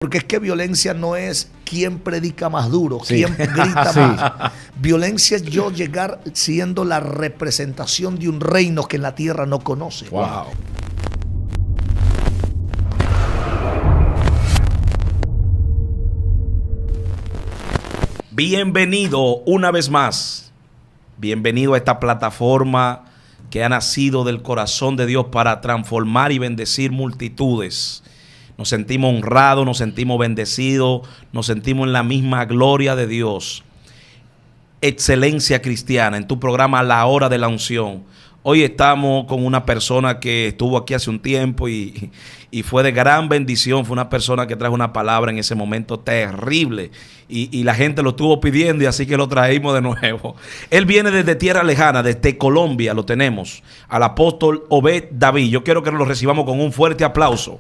Porque es que violencia no es quién predica más duro, quién grita más. Violencia es yo llegar siendo la representación de un reino que en la tierra no conoce. Wow. Bienvenido una vez más. Bienvenido a esta plataforma que ha nacido del corazón de Dios para transformar y bendecir multitudes. Nos sentimos honrados, nos sentimos bendecidos, nos sentimos en la misma gloria de Dios. Excelencia Cristiana, en tu programa La Hora de la Unción. Hoy estamos con una persona que estuvo aquí hace un tiempo y fue de gran bendición. Fue una persona que trajo una palabra en ese momento terrible y la gente lo estuvo pidiendo y así que lo traímos de nuevo. Él viene desde tierra lejana, desde Colombia, lo tenemos, al apóstol Obed David. Yo quiero que lo recibamos con un fuerte aplauso.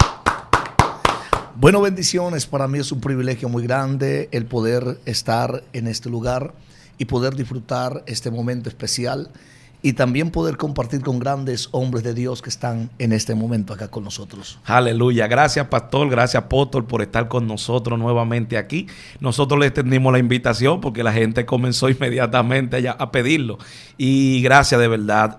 Bueno, bendiciones. Para mí es un privilegio muy grande el poder estar en este lugar y poder disfrutar este momento especial y también poder compartir con grandes hombres de Dios que están en este momento acá con nosotros. Aleluya. Gracias, pastor. Gracias, apóstol, por estar con nosotros nuevamente aquí. Nosotros le extendimos la invitación porque la gente comenzó inmediatamente a pedirlo. Y gracias de verdad.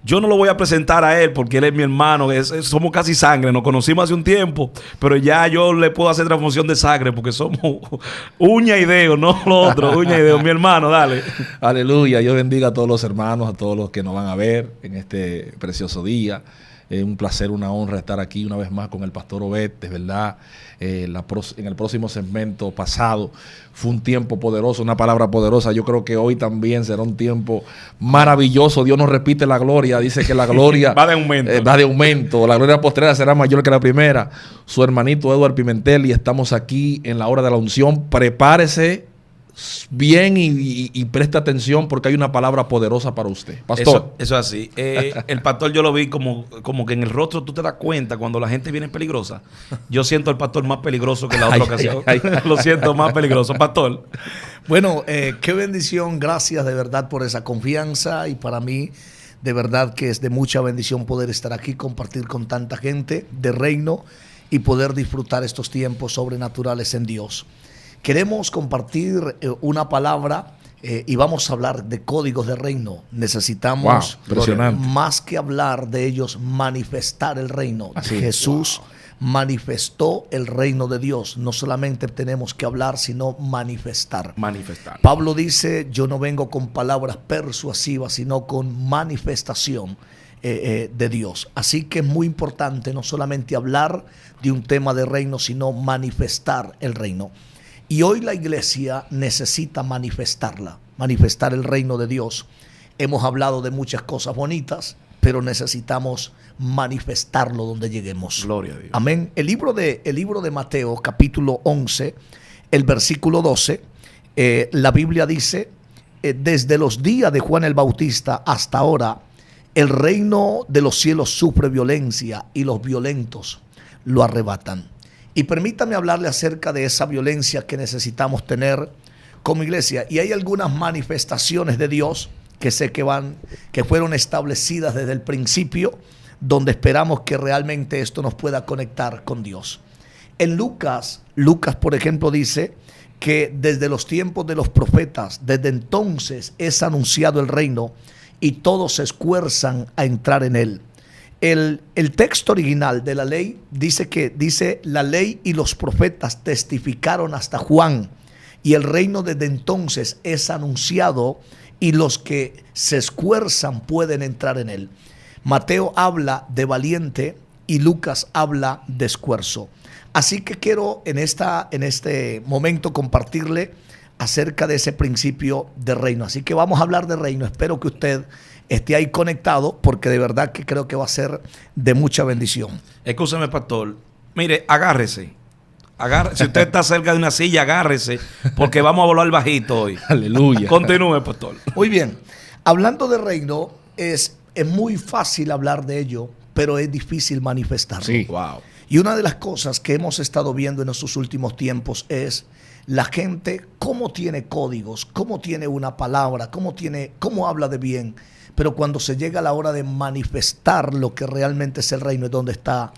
Yo no lo voy a presentar a él porque él es mi hermano, somos casi sangre, nos conocimos hace un tiempo, pero ya yo le puedo hacer transfusión de sangre porque somos uña y dedo, no lo otro, uña y dedo. Mi hermano, dale. Aleluya, Dios bendiga a todos los hermanos, a todos los que nos van a ver en este precioso día. Un placer, una honra estar aquí una vez más con el pastor Obed. De verdad, en el próximo segmento pasado fue un tiempo poderoso, una palabra poderosa. Yo creo que hoy también será un tiempo maravilloso. Dios nos repite la gloria. Dice que la gloria va de aumento. Va de aumento. La gloria postrera será mayor que la primera. Su hermanito Edward Pimentel y estamos aquí en la hora de la unción. Prepárese bien y preste atención porque hay una palabra poderosa para usted. Pastor. Eso es así. El pastor yo lo vi como que en el rostro tú te das cuenta cuando la gente viene peligrosa. Yo siento al pastor más peligroso que la otra ocasión. Lo siento más peligroso. Pastor. Bueno, qué bendición. Gracias de verdad por esa confianza y para mí de verdad que es de mucha bendición poder estar aquí, compartir con tanta gente de reino y poder disfrutar estos tiempos sobrenaturales en Dios. Queremos compartir una palabra y vamos a hablar de códigos de reino. Necesitamos, más que hablar de ellos, manifestar el reino. Jesús manifestó el reino de Dios. No solamente tenemos que hablar, sino manifestar. Pablo dice, yo no vengo con palabras persuasivas, sino con manifestación de Dios. Así que es muy importante no solamente hablar de un tema de reino, sino manifestar el reino. Y hoy la iglesia necesita manifestar el reino de Dios. Hemos hablado de muchas cosas bonitas, pero necesitamos manifestarlo donde lleguemos. Gloria a Dios. Amén. El libro de Mateo, capítulo 11, el versículo 12, la Biblia dice, desde los días de Juan el Bautista hasta ahora, el reino de los cielos sufre violencia y los violentos lo arrebatan. Y permítame hablarle acerca de esa violencia que necesitamos tener como iglesia. Y hay algunas manifestaciones de Dios que sé que fueron establecidas desde el principio, donde esperamos que realmente esto nos pueda conectar con Dios. En Lucas, por ejemplo, dice que desde los tiempos de los profetas, desde entonces es anunciado el reino y todos se esfuerzan a entrar en él. El texto original de la ley dice la ley y los profetas testificaron hasta Juan y el reino desde entonces es anunciado y los que se esfuerzan pueden entrar en él. Mateo habla de valiente y Lucas habla de esfuerzo. Así que quiero en este momento compartirle acerca de ese principio de reino. Así que vamos a hablar de reino. Espero que usted esté ahí conectado porque de verdad que creo que va a ser de mucha bendición. Escúcheme, pastor. Mire, agárrese. Si usted está cerca de una silla, agárrese porque vamos a volar bajito hoy. Aleluya. Continúe, pastor. Muy bien. Hablando de reino, es muy fácil hablar de ello, pero es difícil manifestarlo. Sí. Wow. Y una de las cosas que hemos estado viendo en estos últimos tiempos es la gente cómo tiene códigos, cómo tiene una palabra, cómo habla de bien, pero cuando se llega a la hora de manifestar lo que realmente es el reino, es donde está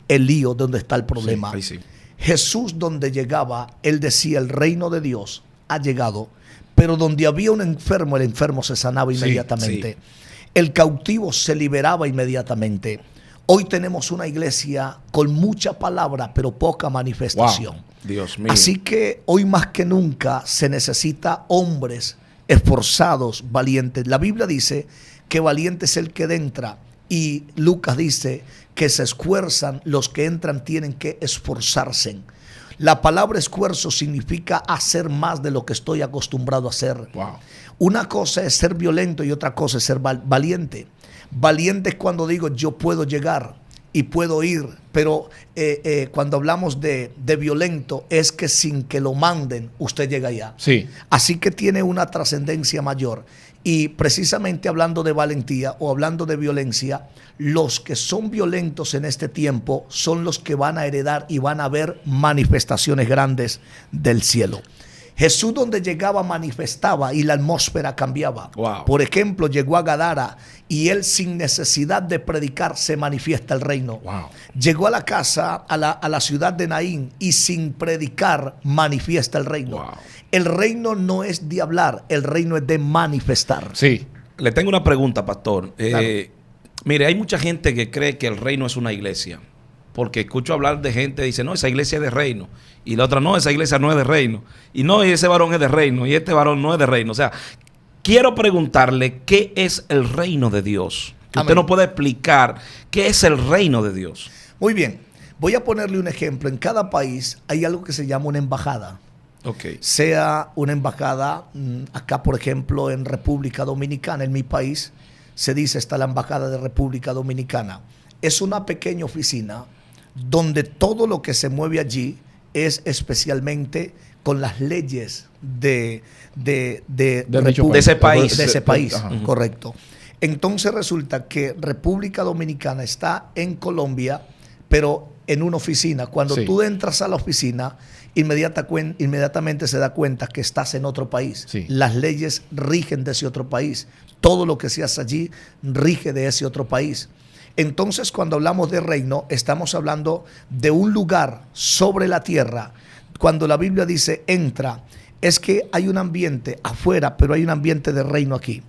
el lío, donde está el problema. Sí, ahí sí. Jesús donde llegaba, él decía, el reino de Dios ha llegado, pero donde había un enfermo, el enfermo se sanaba inmediatamente. Sí. El cautivo se liberaba inmediatamente. Hoy tenemos una iglesia con mucha palabra, pero poca manifestación. Wow. Dios mío. Así que hoy más que nunca se necesita hombres esforzados, valientes. La Biblia dice que valiente es el que entra, y Lucas dice que se esfuerzan, los que entran tienen que esforzarse. La palabra esfuerzo significa hacer más de lo que estoy acostumbrado a hacer. Wow. Una cosa es ser violento y otra cosa es ser valiente. Valiente es cuando digo yo puedo llegar y puedo ir, pero cuando hablamos de violento es que sin que lo manden usted llega allá. Sí. Así que tiene una trascendencia mayor. Y precisamente hablando de valentía o hablando de violencia, los que son violentos en este tiempo son los que van a heredar y van a ver manifestaciones grandes del cielo. Jesús donde llegaba manifestaba y la atmósfera cambiaba. Wow. Por ejemplo, llegó a Gadara y él sin necesidad de predicar se manifiesta el reino. Wow. Llegó a la casa, a la ciudad de Naín y sin predicar manifiesta el reino. Wow. El reino no es de hablar, el reino es de manifestar. Sí. Le tengo una pregunta, pastor. Claro. Mire, hay mucha gente que cree que el reino es una iglesia. Porque escucho hablar de gente que dice, no, esa iglesia es de reino. Y la otra, no, esa iglesia no es de reino. Y no, y ese varón es de reino. Y este varón no es de reino. O sea, quiero preguntarle, ¿qué es el reino de Dios? Que usted Amén. nos puede explicar qué es el reino de Dios. Muy bien, voy a ponerle un ejemplo. En cada país hay algo que se llama una embajada. Ok. Sea una embajada, acá por ejemplo en República Dominicana, en mi país, se dice está la embajada de República Dominicana. Es una pequeña oficina donde todo lo que se mueve allí es especialmente con las leyes de dicho De ese país. De ese país, Ajá. correcto. Entonces resulta que República Dominicana está en Colombia, pero en una oficina. Cuando Sí. tú entras a la oficina, inmediatamente se da cuenta que estás en otro país. Sí. Las leyes rigen de ese otro país. Todo lo que se hace allí rige de ese otro país. Entonces, cuando hablamos de reino, estamos hablando de un lugar sobre la tierra. Cuando la Biblia dice entra, es que hay un ambiente afuera, pero hay un ambiente de reino aquí.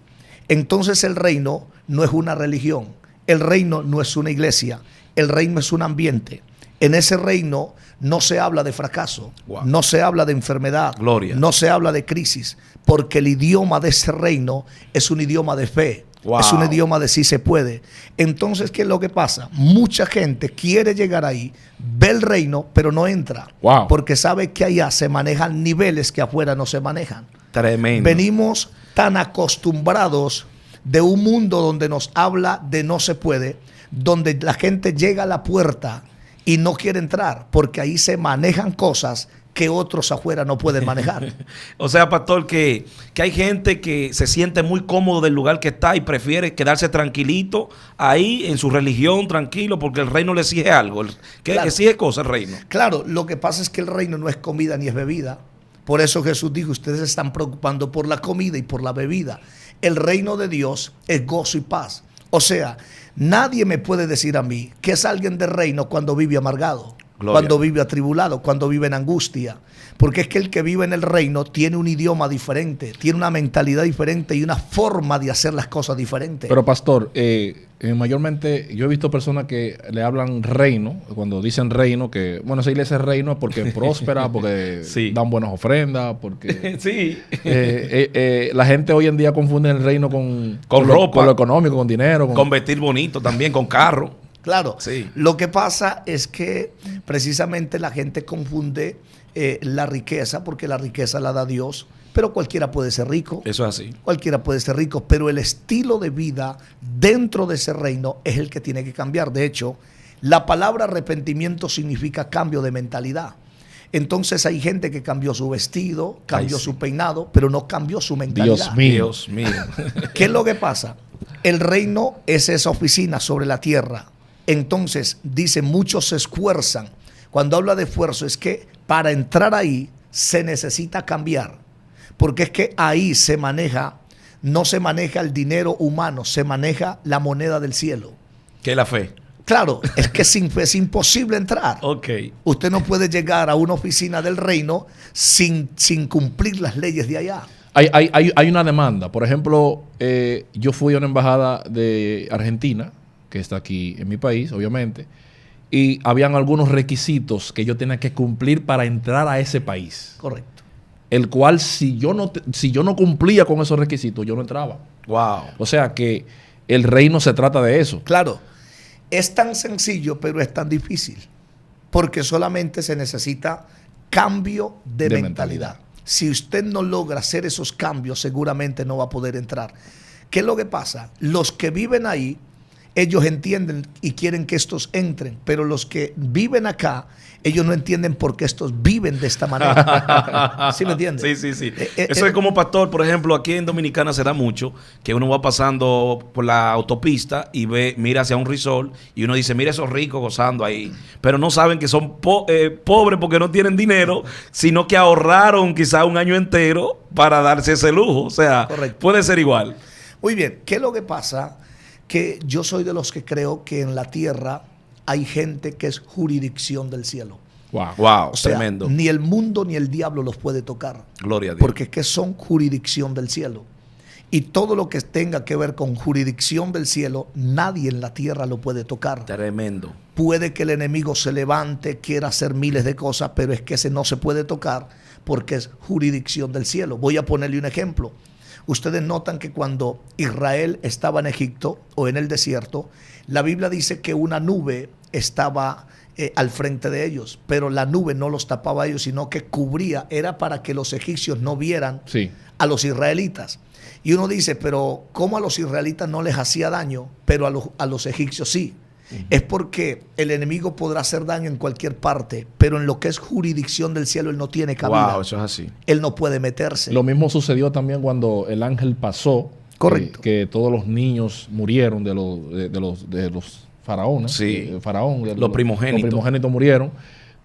Entonces el reino no es una religión, el reino no es una iglesia, el reino es un ambiente. En ese reino no se habla de fracaso, Wow. no se habla de enfermedad, Gloria. no se habla de crisis, porque el idioma de ese reino es un idioma de fe. Wow. Es un idioma de sí se puede. Entonces, ¿qué es lo que pasa? Mucha gente quiere llegar ahí, ve el reino, pero no entra. Wow. Porque sabe que allá se manejan niveles que afuera no se manejan. Tremendo. Venimos tan acostumbrados de un mundo donde nos habla de no se puede, donde la gente llega a la puerta y no quiere entrar, porque ahí se manejan cosas que otros afuera no pueden manejar. O sea, pastor, que hay gente que se siente muy cómodo del lugar que está y prefiere quedarse tranquilito ahí en su religión, tranquilo, porque el reino le exige algo. Que Claro. exige cosas el reino. Claro, lo que pasa es que el reino no es comida ni es bebida. Por eso Jesús dijo, ustedes se están preocupando por la comida y por la bebida. El reino de Dios es gozo y paz. O sea, nadie me puede decir a mí que es alguien del reino cuando vive amargado. Gloria. Cuando vive atribulado, cuando vive en angustia. Porque es que el que vive en el reino tiene un idioma diferente, tiene una mentalidad diferente y una forma de hacer las cosas diferentes. Pero pastor, mayormente yo he visto personas que le hablan reino, cuando dicen reino, que bueno, esa iglesia es reino porque es próspera, porque Sí. dan buenas ofrendas, porque Sí. la gente hoy en día confunde el reino con ropa. con lo económico, con dinero. Con vestir bonito también, con carro. Claro, Sí. lo que pasa es que precisamente la gente confunde la riqueza, porque la riqueza la da Dios, pero cualquiera puede ser rico. Eso es así. Cualquiera puede ser rico, pero el estilo de vida dentro de ese reino es el que tiene que cambiar. De hecho, la palabra arrepentimiento significa cambio de mentalidad. Entonces hay gente que cambió su vestido, cambió sí. su peinado, pero no cambió su mentalidad. Dios mío. Dios mío. ¿Qué es lo que pasa? El reino es esa oficina sobre la tierra. Entonces, dice, muchos se esfuerzan. Cuando habla de esfuerzo es que para entrar ahí se necesita cambiar. Porque es que ahí se maneja, no se maneja el dinero humano, se maneja la moneda del cielo. ¿Qué es la fe? Claro, es que es imposible entrar. Ok. Usted no puede llegar a una oficina del reino sin cumplir las leyes de allá. Hay una demanda. Por ejemplo, yo fui a una embajada de Argentina, que está aquí en mi país, obviamente, y habían algunos requisitos que yo tenía que cumplir para entrar a ese país. Correcto. El cual, si yo no cumplía con esos requisitos, yo no entraba. Wow. O sea que el reino se trata de eso. Claro, es tan sencillo, pero es tan difícil. Porque solamente se necesita cambio de mentalidad. Si usted no logra hacer esos cambios, seguramente no va a poder entrar. ¿Qué es lo que pasa? Los que viven ahí, ellos entienden y quieren que estos entren, pero los que viven acá, ellos no entienden por qué estos viven de esta manera. ¿Sí me entiendes? Sí. Eso es como pastor, por ejemplo, aquí en Dominicana se da mucho que uno va pasando por la autopista y mira hacia un resort y uno dice, mira esos ricos gozando ahí. Pero no saben que son pobres porque no tienen dinero, sino que ahorraron quizá un año entero para darse ese lujo. O sea, correcto. Puede ser igual. Muy bien, ¿qué es lo que pasa? Que yo soy de los que creo que en la tierra hay gente que es jurisdicción del cielo. Wow, O sea, tremendo. ni el mundo ni el diablo los puede tocar. Gloria a Dios. Porque es que son jurisdicción del cielo. Y todo lo que tenga que ver con jurisdicción del cielo, nadie en la tierra lo puede tocar. Tremendo. Puede que el enemigo se levante, quiera hacer miles de cosas, pero es que ese no se puede tocar porque es jurisdicción del cielo. Voy a ponerle un ejemplo. Ustedes notan que cuando Israel estaba en Egipto o en el desierto, la Biblia dice que una nube estaba al frente de ellos, pero la nube no los tapaba a ellos, sino que cubría, era para que los egipcios no vieran a los israelitas. Y uno dice, pero ¿cómo a los israelitas no les hacía daño, pero a los egipcios sí? Es porque el enemigo podrá hacer daño en cualquier parte, pero en lo que es jurisdicción del cielo él no tiene cabida. Wow, eso es así. Él no puede meterse. Lo mismo sucedió también cuando el ángel pasó. Correcto. Que todos los niños murieron de los faraones. Sí. Los primogénitos. Los primogénitos murieron.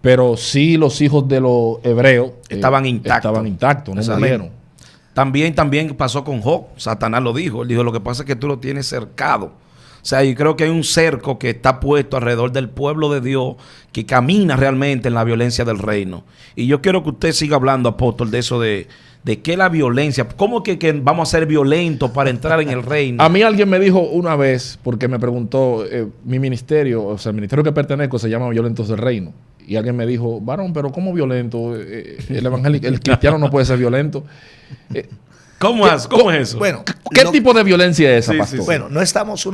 Pero sí los hijos de los hebreos estaban intactos. No murieron. También pasó con Job. Satanás lo dijo. Él dijo, lo que pasa es que tú lo tienes cercado. O sea, yo creo que hay un cerco que está puesto alrededor del pueblo de Dios que camina realmente en la violencia del reino. Y yo quiero que usted siga hablando, apóstol, de eso de qué la violencia. ¿Cómo que vamos a ser violentos para entrar en el reino? A mí alguien me dijo una vez, porque me preguntó, mi ministerio, o sea, el ministerio que pertenezco se llama Violentos del Reino. Y alguien me dijo, varón, pero ¿cómo violento? El cristiano no puede ser violento. ¿Cómo es eso? Bueno, ¿Qué tipo de violencia es esa, Sí, pastor? sí. Bueno, no estamos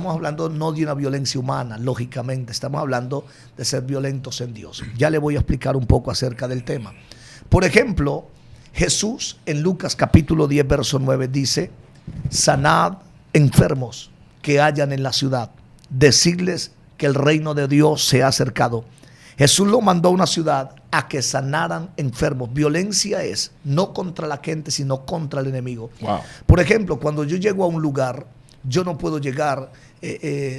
hablando no de una violencia humana, lógicamente. Estamos hablando de ser violentos en Dios. Ya le voy a explicar un poco acerca del tema. Por ejemplo, Jesús en Lucas capítulo 10, verso 9 dice, sanad enfermos que hayan en la ciudad, decirles que el reino de Dios se ha acercado. Jesús lo mandó a una ciudad a que sanaran enfermos. Violencia es no contra la gente, sino contra el enemigo. Wow. Por ejemplo, cuando yo llego a un lugar, yo no puedo llegar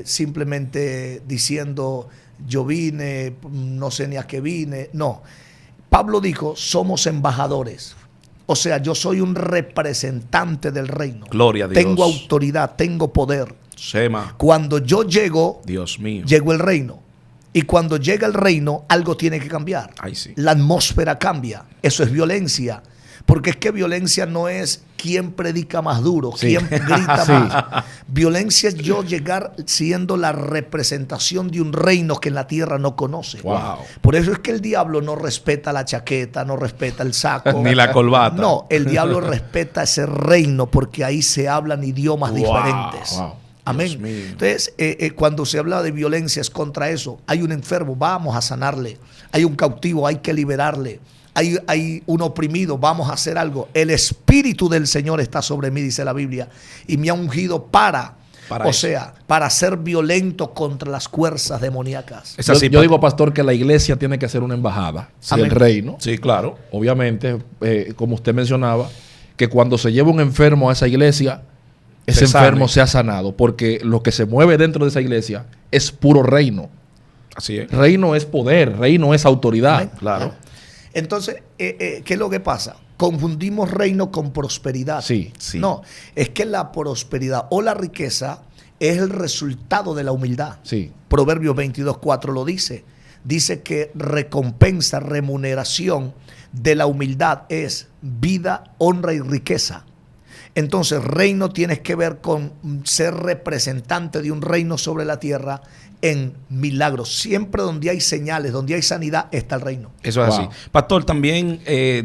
simplemente diciendo yo vine, no sé ni a qué vine. No. Pablo dijo, somos embajadores. O sea, yo soy un representante del reino. Gloria a Dios. Tengo autoridad, tengo poder. Sema. Cuando yo llego, Dios mío. llegó el reino. Y cuando llega el reino, algo tiene que cambiar. Ay, sí. La atmósfera cambia. Eso es violencia. Porque es que violencia no es quién predica más duro, Sí. quién grita Sí. más. Violencia es yo llegar siendo la representación de un reino que en la tierra no conoce. Wow. Por eso es que el diablo no respeta la chaqueta, no respeta el saco. Ni la corbata. No, el diablo respeta ese reino porque ahí se hablan idiomas Wow. diferentes. Wow. Amén. Dios mío. Entonces, cuando se habla de violencia es contra eso. Hay un enfermo, vamos a sanarle. Hay un cautivo, hay que liberarle. Hay un oprimido, vamos a hacer algo. El Espíritu del Señor está sobre mí, dice la Biblia, y me ha ungido para ser violento contra las fuerzas demoníacas. Es así, Yo digo, pastor, que la iglesia tiene que ser una embajada del reino. Sí, claro. Obviamente, como usted mencionaba, que cuando se lleva un enfermo a esa iglesia, ese Se enfermo sane. sea sanado, porque lo que se mueve dentro de esa iglesia es puro reino. Así es. Reino es poder, reino es autoridad. Amén. Claro. Entonces, ¿qué es lo que pasa? Confundimos reino con prosperidad. Sí. Sí. No, es que la prosperidad o la riqueza es el resultado de la humildad. Sí. Proverbios 22:4 lo dice. Dice que recompensa, remuneración de la humildad es vida, honra y riqueza. Entonces, reino tienes que ver con ser representante de un reino sobre la tierra en milagros. Siempre donde hay señales, donde hay sanidad, está el reino. Eso es así. Pastor, también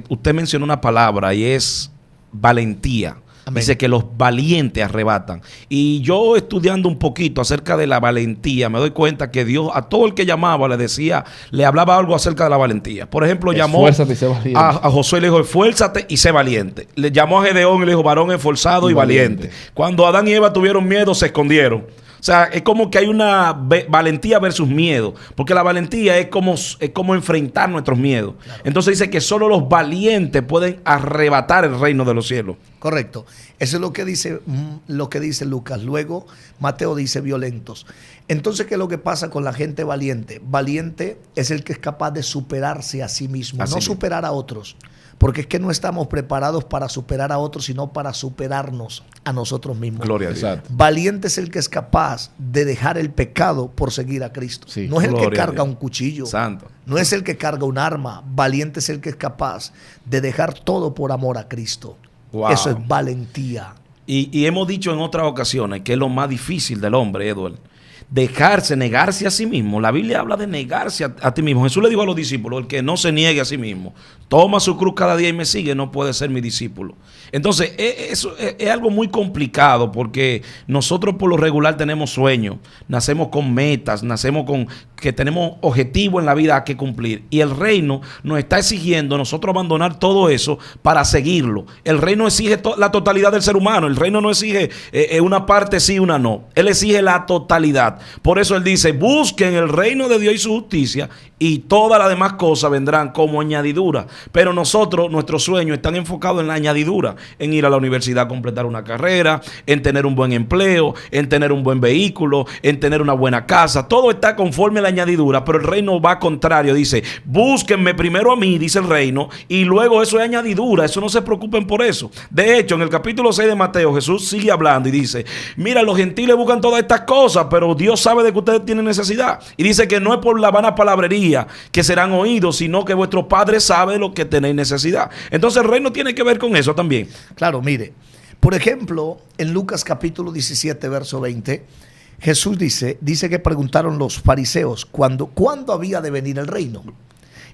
usted mencionó una palabra y es valentía. Amén. Dice que los valientes arrebatan. Y yo estudiando un poquito acerca de la valentía, me doy cuenta que Dios a todo el que llamaba le decía, le hablaba algo acerca de la valentía. Por ejemplo, llamó a Josué y le dijo, esfuérzate y sé valiente. Le llamó a Gedeón y le dijo, varón esforzado y valiente. Cuando Adán y Eva tuvieron miedo, se escondieron. O sea, es como que hay una valentía versus miedo, porque la valentía es como enfrentar nuestros miedos. Claro. Entonces dice que solo los valientes pueden arrebatar el reino de los cielos. Correcto. Eso es lo que dice Lucas. Luego Mateo dice violentos. Entonces, ¿qué es lo que pasa con la gente valiente? Valiente es el que es capaz de superarse a sí mismo, no superar a otros. Porque es que no estamos preparados para superar a otros, sino para superarnos a nosotros mismos. Gloria a Dios. Valiente es el que es capaz de dejar el pecado por seguir a Cristo. Sí. No es el que carga un cuchillo. Santo. No es el que carga un arma. Valiente es el que es capaz de dejar todo por amor a Cristo. Wow. Eso es valentía. Y hemos dicho en otras ocasiones que es lo más difícil del hombre, Edward. Negarse a sí mismo. La Biblia habla de negarse a ti mismo. Jesús le dijo a los discípulos, el que no se niegue a sí mismo, toma su cruz cada día y me sigue, no puede ser mi discípulo. Entonces, eso es algo muy complicado porque nosotros por lo regular tenemos sueños, nacemos con metas, nacemos con que tenemos objetivos en la vida que cumplir. Y el reino nos está exigiendo nosotros abandonar todo eso para seguirlo. El reino exige la totalidad del ser humano. El reino no exige una parte sí, una no. Él exige la totalidad. Por eso él dice, busquen el reino de Dios y su justicia y todas las demás cosas vendrán como añadidura. Pero nosotros, nuestros sueños están enfocados en la añadidura, en ir a la universidad a completar una carrera, en tener un buen empleo, en tener un buen vehículo, en tener una buena casa. Todo está conforme a la añadidura, pero el reino va contrario. Dice, búsquenme primero a mí, dice el reino, y luego eso es añadidura. Eso no se preocupen por eso. De hecho, en el capítulo 6 de Mateo, Jesús sigue hablando y dice, mira, los gentiles buscan todas estas cosas, pero Dios sabe de que ustedes tienen necesidad. Y dice que no es por la vana palabrería que serán oídos, sino que vuestro Padre sabe de lo que tenéis necesidad. Entonces el reino tiene que ver con eso también. Claro, mire, por ejemplo, en Lucas capítulo 17, verso 20, Jesús dice que preguntaron los fariseos ¿cuándo había de venir el reino?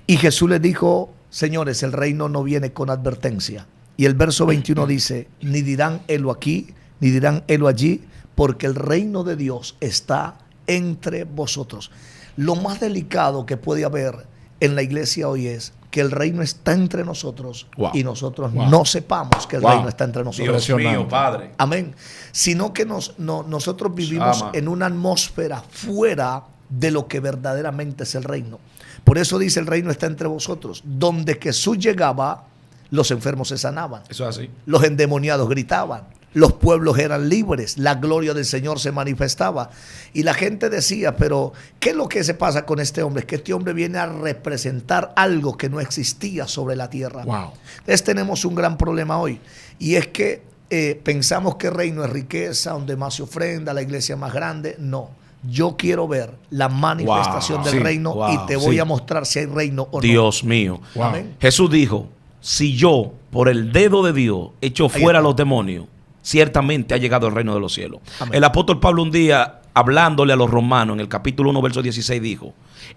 Y Jesús les dijo, señores, el reino no viene con advertencia. Y el verso 21 dice, ni dirán helo aquí, ni dirán helo allí, porque el reino de Dios está entre vosotros. Lo más delicado que puede haber en la iglesia hoy es que el reino está entre nosotros y nosotros no sepamos que el reino está entre nosotros. Dios mío, Padre. Amén. Sino que nosotros vivimos en una atmósfera fuera de lo que verdaderamente es el reino. Por eso dice el reino está entre vosotros. Donde Jesús llegaba, los enfermos se sanaban. Eso es así. Los endemoniados gritaban. Los pueblos eran libres, la gloria del Señor se manifestaba. Y la gente decía, pero ¿qué es lo que se pasa con este hombre? Es que este hombre viene a representar algo que no existía sobre la tierra. Wow. Entonces tenemos un gran problema hoy. Y es que pensamos que el reino es riqueza, donde más se ofrenda, la iglesia más grande. No. Yo quiero ver la manifestación del reino y te voy a mostrar si hay reino o no. Dios mío. Amén. Jesús dijo, si yo por el dedo de Dios echo fuera a los demonios, ciertamente ha llegado el reino de los cielos. Amén. El apóstol Pablo un día, hablándole a los romanos, en el capítulo 1, verso 16, dijo,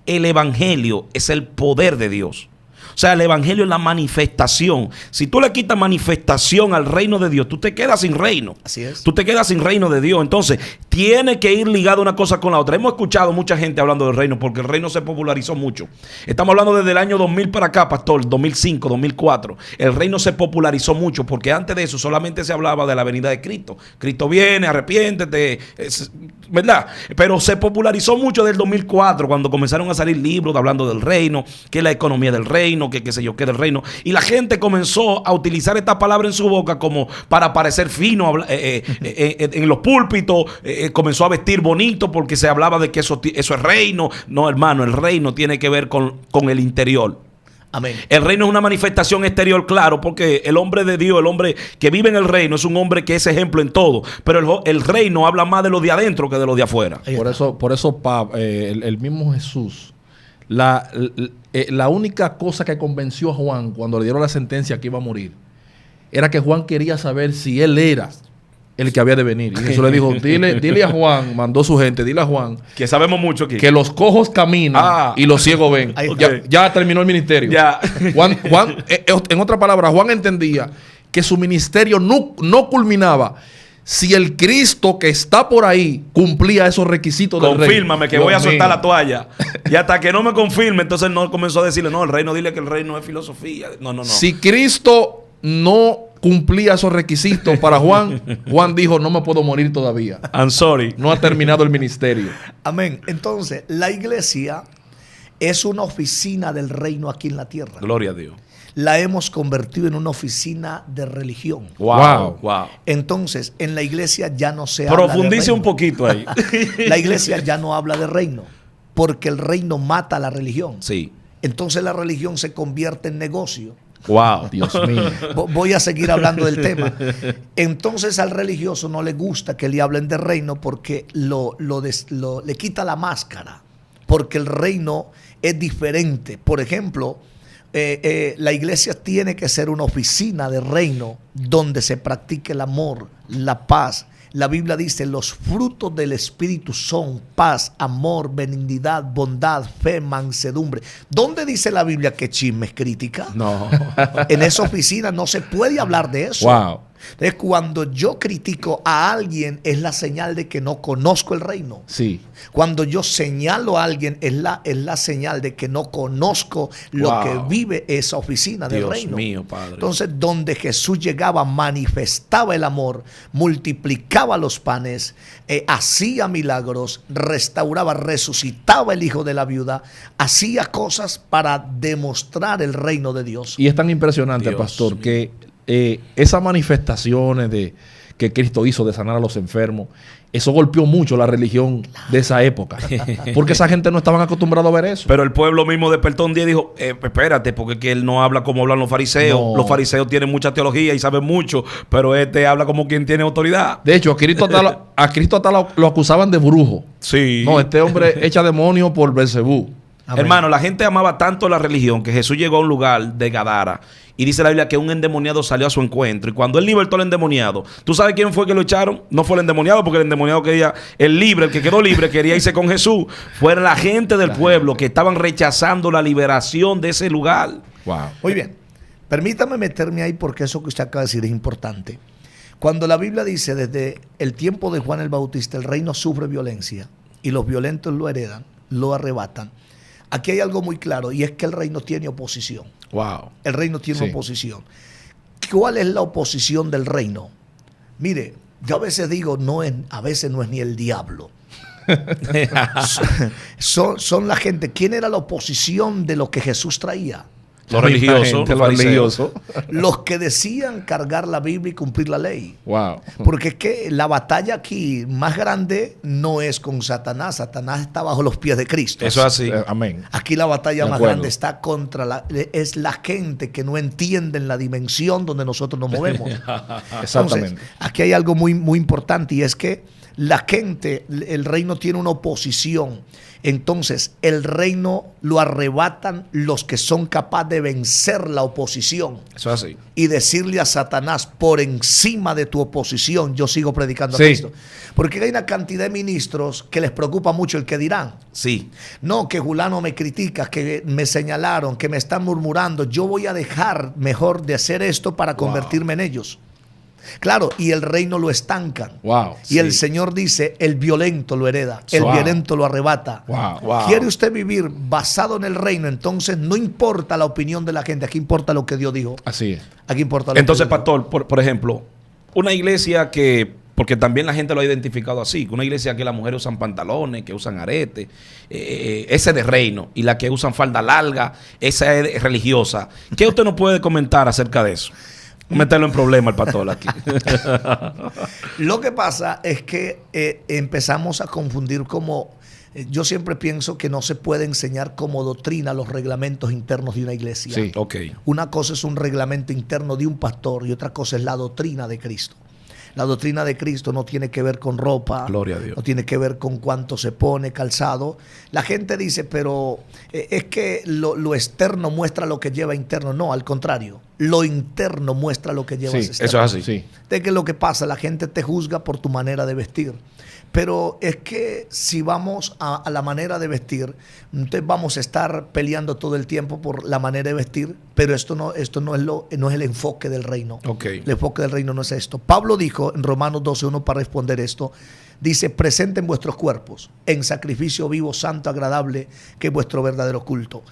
el evangelio es el poder de Dios. O sea, el evangelio es la manifestación. Si tú le quitas manifestación al reino de Dios, tú te quedas sin reino. Así es. Tú te quedas sin reino de Dios. Entonces, tiene que ir ligado una cosa con la otra. Hemos escuchado mucha gente hablando del reino porque el reino se popularizó mucho. Estamos hablando desde el año 2000 para acá, pastor, 2005, 2004. El reino se popularizó mucho porque antes de eso solamente se hablaba de la venida de Cristo. Cristo viene, arrepiéntete, ¿verdad? Pero se popularizó mucho desde el 2004 cuando comenzaron a salir libros hablando del reino, que es la economía del reino, que qué sé yo, que del reino. Y la gente comenzó a utilizar esta palabra en su boca como para parecer fino en los púlpitos. Comenzó a vestir bonito porque se hablaba de que eso es reino. No, hermano, el reino tiene que ver con el interior. Amén. El reino es una manifestación exterior, claro, porque el hombre de Dios, el hombre que vive en el reino, es un hombre que es ejemplo en todo. Pero el reino habla más de lo de adentro que de lo de afuera. Por eso el mismo Jesús, la única cosa que convenció a Juan cuando le dieron la sentencia que iba a morir, era que Juan quería saber si él era el que había de venir. Y Jesús le dijo, dile a Juan, mandó su gente, dile a Juan, Que sabemos mucho aquí. que los cojos caminan y los ciegos ven. Okay. Ya terminó el ministerio. Ya. Juan, en otras palabras, Juan entendía que su ministerio no culminaba si el Cristo que está por ahí cumplía esos requisitos del reino. Confírmame que voy a soltar la toalla. Y hasta que no me confirme, entonces no comenzó a decirle, no, el reino, dile que el reino es filosofía. No. Si Cristo no cumplía esos requisitos para Juan, Juan dijo, no me puedo morir todavía. I'm sorry. No ha terminado el ministerio. Amén. Entonces, la iglesia es una oficina del reino aquí en la tierra. Gloria a Dios. La hemos convertido en una oficina de religión. Wow. Entonces, en la iglesia ya no se habla de Profundice reino. un poquito ahí. La iglesia ya no habla de reino, porque el reino mata a la religión. Sí. Entonces la religión se convierte en negocio. Wow. Dios mío. Voy a seguir hablando del tema. Entonces al religioso no le gusta que le hablen de reino porque le quita la máscara, porque el reino es diferente. Por ejemplo, la iglesia tiene que ser una oficina de reino donde se practique el amor, la paz. La Biblia dice, los frutos del Espíritu son paz, amor, benignidad, bondad, fe, mansedumbre. ¿Dónde dice la Biblia que chisme es crítica? No. En esa oficina no se puede hablar de eso. Wow. Entonces, cuando yo critico a alguien, es la señal de que no conozco el reino. Sí. Cuando yo señalo a alguien, es la señal de que no conozco lo Wow. que vive esa oficina del Dios reino. mío, Padre. Entonces, donde Jesús llegaba, manifestaba el amor, multiplicaba los panes, hacía milagros, restauraba, resucitaba el hijo de la viuda, hacía cosas para demostrar el reino de Dios. Y es tan impresionante, Dios pastor, mío. que esas manifestaciones que Cristo hizo de sanar a los enfermos, eso golpeó mucho la religión de esa época. Porque esa gente no estaban acostumbrados a ver eso. Pero el pueblo mismo despertó un día y dijo, espérate, porque es que él no habla como hablan los fariseos. No. Los fariseos tienen mucha teología y saben mucho, pero este habla como quien tiene autoridad. De hecho, a Cristo hasta lo acusaban de brujo. Sí. No, este hombre echa demonios por Belcebú. Amén. Hermano, la gente amaba tanto la religión que Jesús llegó a un lugar de Gadara y dice la Biblia que un endemoniado salió a su encuentro. Y cuando él libertó al endemoniado, ¿tú sabes quién fue que lo echaron? No fue el endemoniado, porque el endemoniado quería, el que quedó libre, quería irse con Jesús. Fue la gente del pueblo que estaban rechazando la liberación de ese lugar. Wow. Muy bien, permítame meterme ahí porque eso que usted acaba de decir es importante. Cuando la Biblia dice desde el tiempo de Juan el Bautista, el reino sufre violencia y los violentos lo heredan, lo arrebatan. Aquí hay algo muy claro y es que el reino tiene oposición. Wow. El reino tiene Sí. oposición. ¿Cuál es la oposición del reino? Mire, yo a veces digo, a veces no es ni el diablo. Son la gente. ¿Quién era la oposición de lo que Jesús traía? Los religiosos, los fariseos. Los que decían cargar la Biblia y cumplir la ley. Wow. Porque es que la batalla aquí más grande no es con Satanás. Satanás está bajo los pies de Cristo. Eso es así. Amén. Aquí la batalla De más acuerdo. grande está es la gente que no entienden la dimensión donde nosotros nos movemos. Exactamente. Entonces, aquí hay algo muy, muy importante y es que la gente, el reino tiene una oposición. Entonces, el reino lo arrebatan los que son capaces de vencer la oposición Eso es así. y decirle a Satanás, por encima de tu oposición, yo sigo predicando a Sí. Cristo. Porque hay una cantidad de ministros que les preocupa mucho el que dirán. Sí. No, que fulano me critica, que me señalaron, que me están murmurando. Yo voy a dejar mejor de hacer esto para convertirme en ellos. Claro, y el reino lo estancan. Wow. Y el Señor dice, el violento lo hereda, el Wow. violento lo arrebata. Wow. Wow. ¿Quiere usted vivir basado en el reino? Entonces no importa la opinión de la gente, aquí importa lo que Dios dijo. Así es. Aquí importa lo Entonces, que Dios dijo. pastor, por ejemplo, una iglesia que, porque también la gente lo ha identificado así, que una iglesia que las mujeres usan pantalones, que usan aretes, ese de reino, y la que usan falda larga, esa es religiosa. ¿Qué usted nos puede comentar acerca de eso? Meterlo en problema el pastor aquí. Lo que pasa es que empezamos a confundir como Yo siempre pienso que no se puede enseñar como doctrina los reglamentos internos de una iglesia. Sí. Ok. Una cosa es un reglamento interno de un pastor y otra cosa es la doctrina de Cristo. La doctrina de Cristo no tiene que ver con ropa, Gloria a Dios. no tiene que ver con cuánto se pone, calzado. La gente dice, pero es que lo externo muestra lo que lleva interno. No, al contrario, lo interno muestra lo que lleva Sí, externo. Eso es así. Sí. De que lo que pasa, la gente te juzga por tu manera de vestir. Pero es que si vamos a la manera de vestir, entonces vamos a estar peleando todo el tiempo por la manera de vestir, pero esto no es el enfoque del reino. Ok. El enfoque del reino no es esto. Pablo dijo en Romanos 12:1 para responder esto, dice, presenten vuestros cuerpos en sacrificio vivo, santo, agradable, que es vuestro verdadero culto.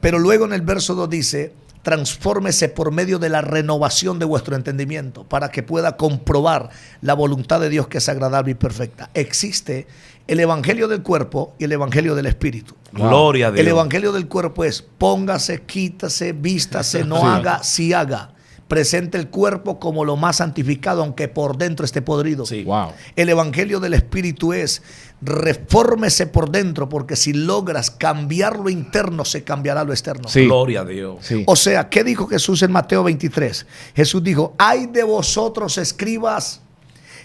Pero luego en el verso 2 dice, transfórmese por medio de la renovación de vuestro entendimiento para que pueda comprobar la voluntad de Dios que es agradable y perfecta. Existe el evangelio del cuerpo y el evangelio del espíritu. Gloria a Dios. El evangelio del cuerpo es póngase, quítase, vístase, no Sí. haga, sí haga. Presente el cuerpo como lo más santificado, aunque por dentro esté podrido. Sí. Wow. El evangelio del espíritu es refórmese por dentro, porque si logras cambiar lo interno, se cambiará lo externo. Sí. Gloria a Dios. Sí. O sea, ¿qué dijo Jesús en Mateo 23? Jesús dijo, ay de vosotros escribas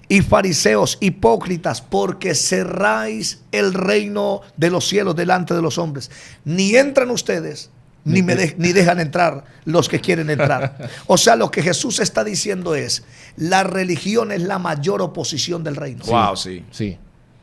y fariseos hipócritas, porque cerráis el reino de los cielos delante de los hombres. Ni entran ustedes, ni dejan entrar los que quieren entrar. O sea, lo que Jesús está diciendo es, la religión es la mayor oposición del reino. Wow, sí. Sí.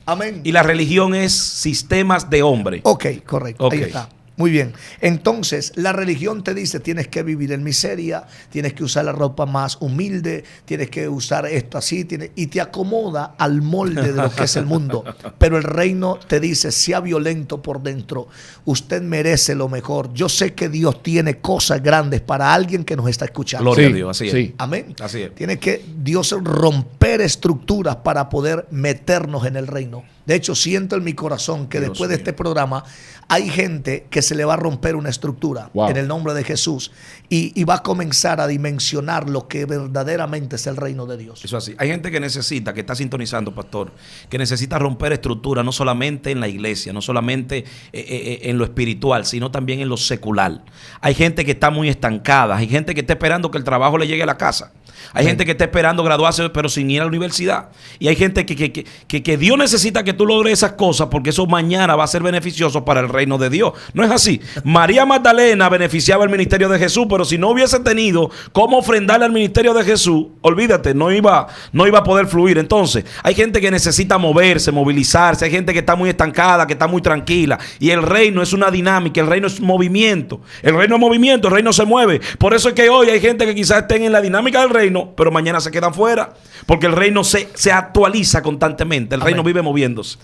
Amén. Y la religión es sistemas de hombre. Ok, correcto. Ok. Ahí está. Muy bien. Entonces, la religión te dice, tienes que vivir en miseria, tienes que usar la ropa más humilde, tienes que usar esto así, y te acomoda al molde de lo que es el mundo. Pero el reino te dice, sea violento por dentro, usted merece lo mejor. Yo sé que Dios tiene cosas grandes para alguien que nos está escuchando. Gloria Sí, a Dios, así sí. es. Amén. Así es. Tiene que Dios romper estructuras para poder meternos en el reino. De hecho, siento en mi corazón que Dios después de mío. este programa hay gente que se le va a romper una estructura Wow. en el nombre de Jesús y va a comenzar a dimensionar lo que verdaderamente es el reino de Dios. Eso así. Hay gente que necesita, que está sintonizando, pastor, que necesita romper estructuras, no solamente en la iglesia, no solamente en lo espiritual, sino también en lo secular. Hay gente que está muy estancada, hay gente que está esperando que el trabajo le llegue a la casa. Hay gente que está esperando graduarse, pero sin ir a la universidad. Y hay gente que Dios necesita que tú logres esas cosas, porque eso mañana va a ser beneficioso para el reino de Dios. No es así. María Magdalena beneficiaba el ministerio de Jesús, pero si no hubiese tenido cómo ofrendarle al ministerio de Jesús, olvídate, no iba a poder fluir. Entonces, hay gente que necesita moverse, movilizarse. Hay gente que está muy estancada, que está muy tranquila. Y el reino es una dinámica, el reino es movimiento. El reino es movimiento, el reino se mueve. Por eso es que hoy hay gente que quizás estén en la dinámica del reino, pero mañana se quedan fuera, porque el reino se actualiza constantemente. El reino vive moviéndose.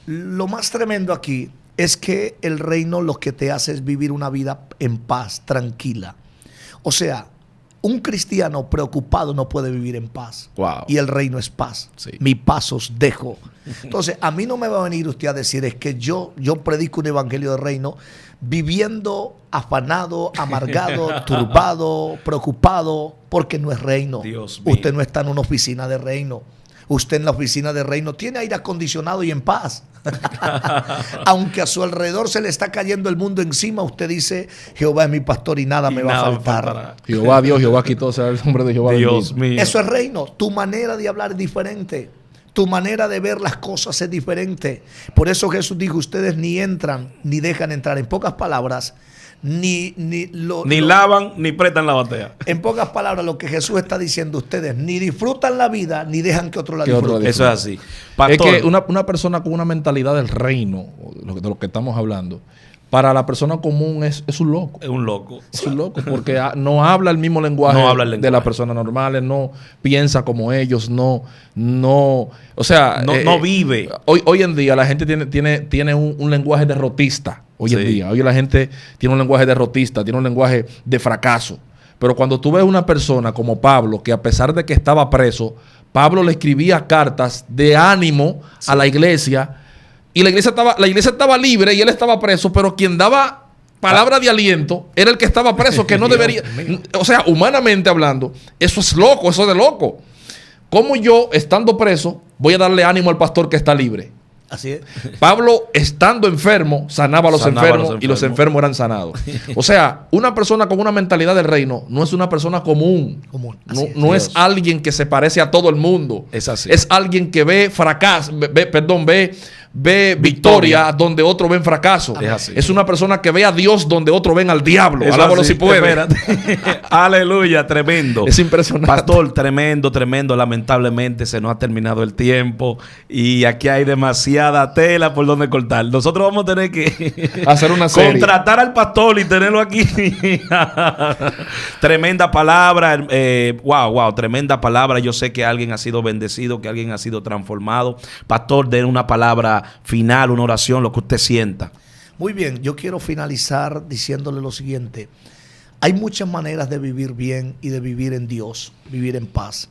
Lo más tremendo aquí es que el reino lo que te hace es vivir una vida en paz, tranquila. O sea, un cristiano preocupado no puede vivir en paz. Wow. Y el reino es paz. Sí. Mi paz os dejo. Entonces, a mí no me va a venir usted a decir es que yo predico un evangelio del reino viviendo afanado, amargado, turbado, preocupado, porque no es reino. Dios mío. Usted no está en una oficina de reino. Usted en la oficina de reino tiene aire acondicionado y en paz. Aunque a su alrededor se le está cayendo el mundo encima, usted dice, Jehová es mi pastor y nada me va a faltar. Jehová Dios, Jehová quitó, sea el nombre de Jehová. Dios bendito. mío. Eso es reino. Tu manera de hablar es diferente. Tu manera de ver las cosas es diferente. Por eso Jesús dijo, ustedes ni entran ni dejan entrar. En pocas palabras, ni lavan ni prestan la batea. En pocas palabras, lo que Jesús está diciendo, ustedes ni disfrutan la vida ni dejan que otro la Que otro la disfrute. Eso es así. Pastor, Es que una persona con una mentalidad del reino, de lo que estamos hablando, para la persona común es un loco. es un loco. Es un loco porque no habla el mismo lenguaje, No habla el de lenguaje. las personas normales, no piensa como ellos, o sea, No vive. Hoy en día la gente tiene un lenguaje derrotista. Hoy en Sí. día, hoy la gente tiene un lenguaje derrotista, tiene un lenguaje de fracaso. Pero cuando tú ves una persona como Pablo, que a pesar de que estaba preso, Pablo le escribía cartas de ánimo a la iglesia, y la iglesia estaba libre y él estaba preso, pero quien daba palabra de aliento era el que estaba preso, que no Dios debería. mío. O sea, humanamente hablando, eso es loco, eso es de loco. ¿Cómo yo, estando preso, voy a darle ánimo al pastor que está libre? Así es. Pablo, estando enfermo, sanaba a los enfermos y los enfermos eran sanados. O sea, una persona con una mentalidad del reino no es una persona común. No es alguien que se parece a todo el mundo. Es así. Es alguien que ve fracaso, ve victoria donde otros ven fracaso. Es así. Es una persona que ve a Dios donde otros ven al diablo. Alábalo si puede. Aleluya, tremendo. Es impresionante. Pastor, tremendo, tremendo. Lamentablemente se nos ha terminado el tiempo y aquí hay demasiada tela por donde cortar. Nosotros vamos a tener que hacer una serie. Contratar al pastor y tenerlo aquí. Tremenda palabra. Wow, tremenda palabra. Yo sé que alguien ha sido bendecido, que alguien ha sido transformado. Pastor, den una palabra final, una oración, lo que usted sienta. Muy bien, yo quiero finalizar diciéndole lo siguiente. Hay muchas maneras de vivir bien y de vivir en Dios, vivir en paz.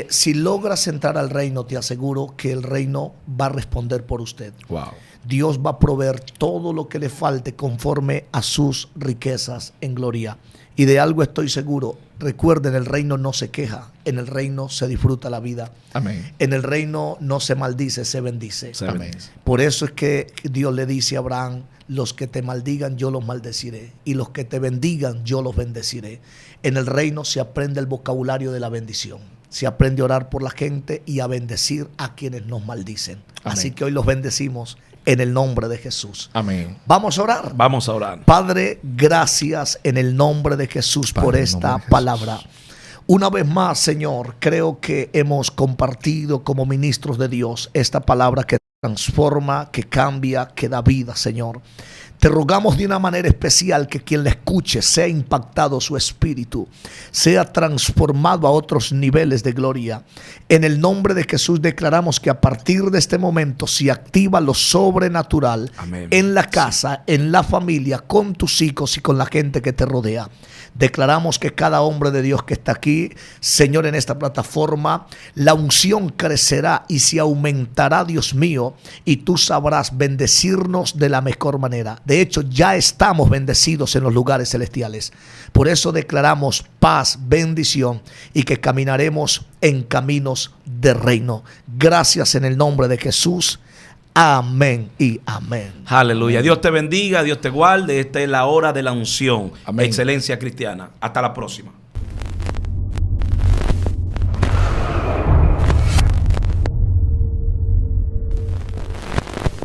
Si logras entrar al reino, te aseguro que el reino va a responder por usted. Wow. Dios va a proveer todo lo que le falte conforme a sus riquezas en gloria. Y de algo estoy seguro. Recuerden, el reino no se queja. En el reino se disfruta la vida. Amén. En el reino no se maldice, se bendice. Amén. Por eso es que Dios le dice a Abraham: los que te maldigan, yo los maldeciré. Y los que te bendigan, yo los bendeciré. En el reino se aprende el vocabulario de la bendición. Se aprende a orar por la gente y a bendecir a quienes nos maldicen. Amén. Así que hoy los bendecimos en el nombre de Jesús. Amén. Vamos a orar. Vamos a orar. Padre, gracias en el nombre de Jesús, Padre, por en esta nombre de Jesús. palabra. Una vez más, Señor, creo que hemos compartido como ministros de Dios esta palabra que transforma, que cambia, que da vida, Señor. Te rogamos de una manera especial que quien la escuche sea impactado su espíritu, sea transformado a otros niveles de gloria. En el nombre de Jesús declaramos que a partir de este momento se activa lo sobrenatural. Amén. En la casa, en la familia, con tus hijos y con la gente que te rodea. Declaramos que cada hombre de Dios que está aquí, Señor, en esta plataforma, la unción crecerá y se aumentará, Dios mío, y tú sabrás bendecirnos de la mejor manera. De hecho, ya estamos bendecidos en los lugares celestiales. Por eso declaramos paz, bendición y que caminaremos en caminos de reino. Gracias en el nombre de Jesús. Amén y amén. Aleluya. Amén. Dios te bendiga, Dios te guarde. Esta es la hora de la unción. Amén. Excelencia cristiana. Hasta la próxima.